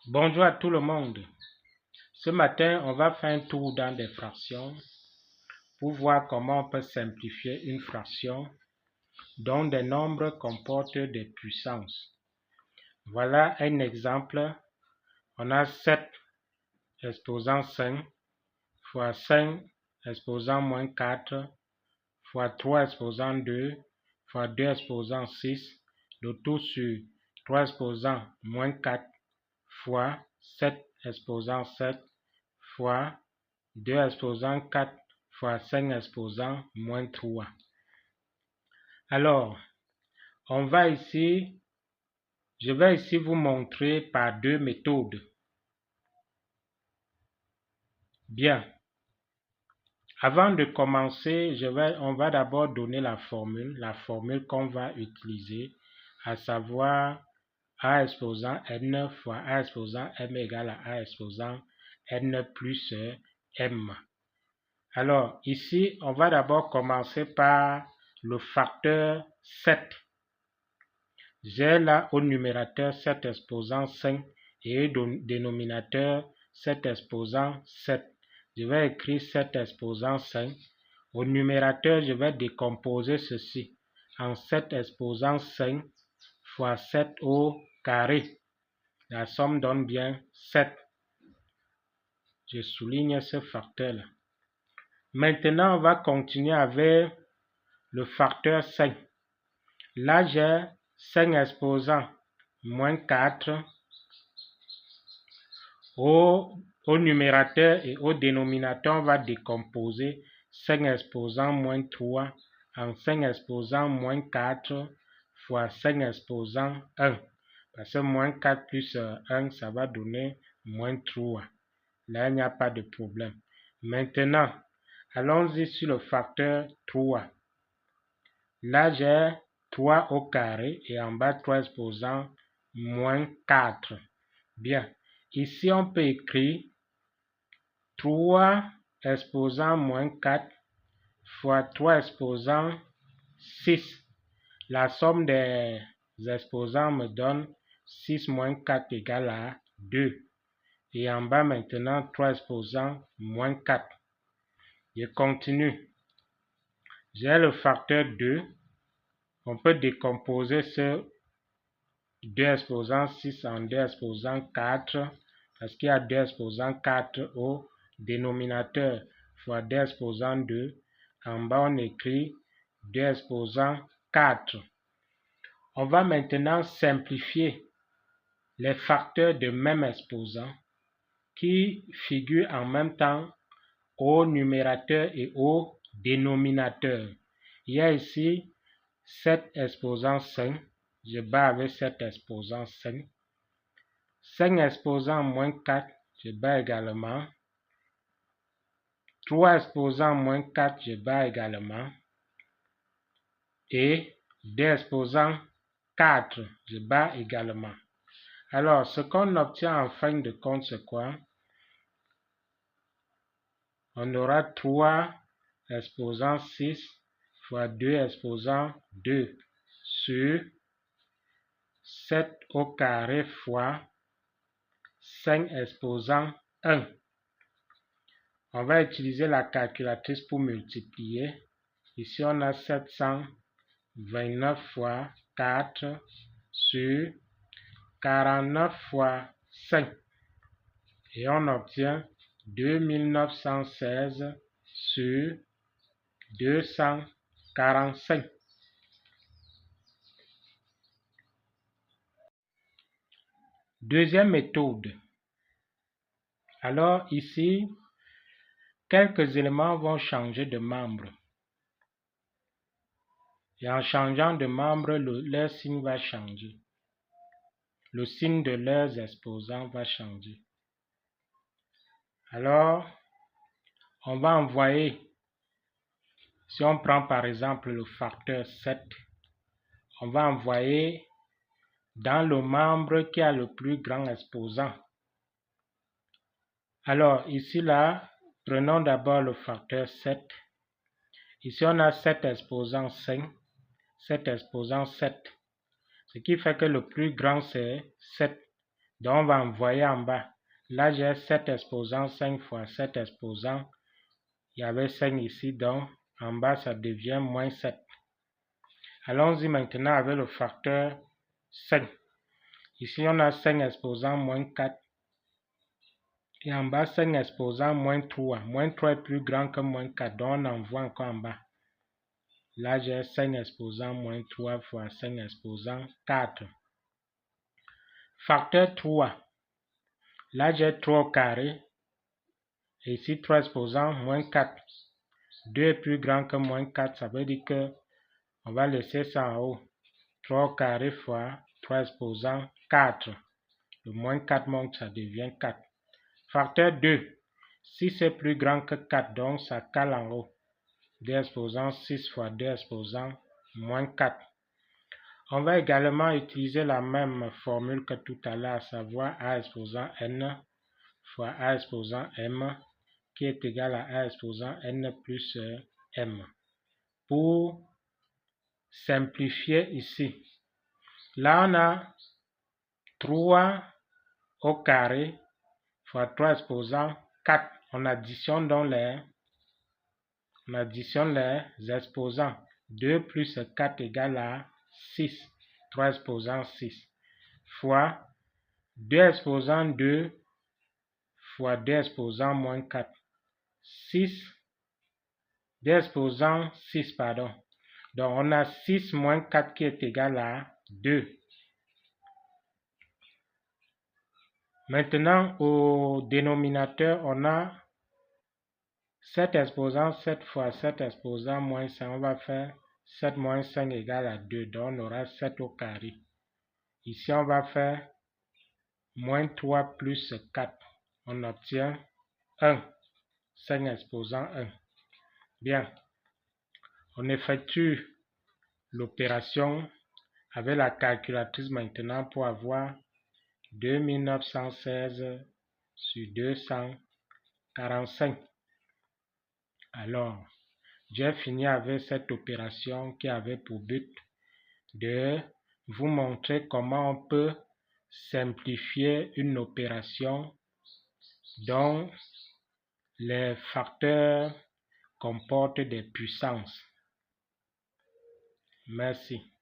Bonjour à tout le monde. Ce matin, on va faire un tour dans des fractions pour voir comment on peut simplifier une fraction dont des nombres comportent des puissances. Voilà un exemple. On a 7 exposant 5 fois 5 exposant moins 4 fois 3 exposant 2 fois 2 exposant 6, le tout sur 3 exposant moins 4 fois 7 exposant 7 fois 2 exposant 4 fois 5 exposant moins 3. Alors, je vais ici vous montrer par deux méthodes. Bien. Avant de commencer, on va d'abord donner la formule qu'on va utiliser, à savoir a exposant n fois a exposant m égale à a exposant n plus m. Alors, ici, on va d'abord commencer par le facteur 7. J'ai là au numérateur 7 exposant 5 et au dénominateur 7 exposant 7. Je vais écrire 7 exposant 5. Au numérateur, je vais décomposer ceci en 7 exposant 5 fois 7 au carré. La somme donne bien 7. Je souligne ce facteur-là. Maintenant, on va continuer avec le facteur 5. Là, j'ai 5 exposant moins 4 au numérateur et au dénominateur. On va décomposer 5 exposant moins 3 en 5 exposant moins 4 fois 5 exposant 1. Parce que moins 4 plus 1, ça va donner moins 3. Là, il n'y a pas de problème. Maintenant, allons-y sur le facteur 3. Là, j'ai 3 au carré et en bas 3 exposant moins 4. Bien. Ici, on peut écrire 3 exposant moins 4 fois 3 exposant 6. La somme des exposants me donne 6 moins 4 égale à 2. Et en bas maintenant, 3 exposant moins 4. Je continue. J'ai le facteur 2. On peut décomposer ce 2 exposant 6 en 2 exposant 4 parce qu'il y a 2 exposant 4 au dénominateur fois 2 exposant 2. En bas, on écrit 2 exposant 4. On va maintenant simplifier les facteurs de même exposant qui figurent en même temps au numérateur et au dénominateur. Il y a ici 7 exposant 5. Je bats avec 7 exposant 5. 5 exposant moins 4, je bats également. 3 exposant moins 4, je bats également. Et 2 exposant 4, je bats également. Alors, ce qu'on obtient en fin de compte, c'est quoi? On aura 3 exposant 6 fois 2 exposant 2 sur 7 au carré fois 5 exposant 1. On va utiliser la calculatrice pour multiplier. Ici, on a 729 fois 4 sur 49 fois 5. Et on obtient 2916 sur 245. Deuxième méthode. Alors ici, quelques éléments vont changer de membre. Et en changeant de membre, leur signe va changer. Le signe de leurs exposants va changer. Alors, on va envoyer, si on prend par exemple le facteur 7, on va envoyer dans le membre qui a le plus grand exposant. Alors, ici, là, prenons d'abord le facteur 7. Ici, on a 7 exposant 5, 7 exposant 7. Ce qui fait que le plus grand, c'est 7. Donc on va envoyer en bas. Là j'ai 7 exposants, 5 fois 7 exposants. Il y avait 5 ici, donc en bas ça devient moins 7. Allons-y maintenant avec le facteur 5. Ici on a 5 exposants moins 4. Et en bas 5 exposants moins 3. Moins 3 est plus grand que moins 4, donc on envoie encore en bas. Là j'ai 5 exposants moins 3 fois 5 exposants 4. Facteur 3. Là j'ai 3 au carré. Et ici 3 exposants moins 4. 2 est plus grand que moins 4, ça veut dire que on va laisser ça en haut. 3 au carré fois 3 exposants 4. Le moins 4 monte, ça devient 4. Facteur 2. 6 est plus grand que 4, donc ça cale en haut. 2 exposants 6 fois 2 exposants moins 4. On va également utiliser la même formule que tout à l'heure, à savoir a exposant n fois a exposant m, qui est égal à a exposant n plus m. Pour simplifier ici, là on a 3 au carré fois 3 exposants 4. On additionne donc les exposants. 2 plus 4 égale à 6. 3 exposants 6. Fois 2 exposants 2 fois 2 exposants moins 4. 6. 2 exposants 6, pardon. Donc on a 6 moins 4 qui est égal à 2. Maintenant au dénominateur on a 7 exposants 7 fois 7 exposants moins 5. On va faire 7 moins 5 égale à 2. Donc on aura 7 au carré. Ici on va faire moins 3 plus 4. On obtient 1. 5 exposants 1. Bien. On effectue l'opération avec la calculatrice maintenant pour avoir 2916 sur 245. Alors, j'ai fini avec cette opération qui avait pour but de vous montrer comment on peut simplifier une opération dont les facteurs comportent des puissances. Merci.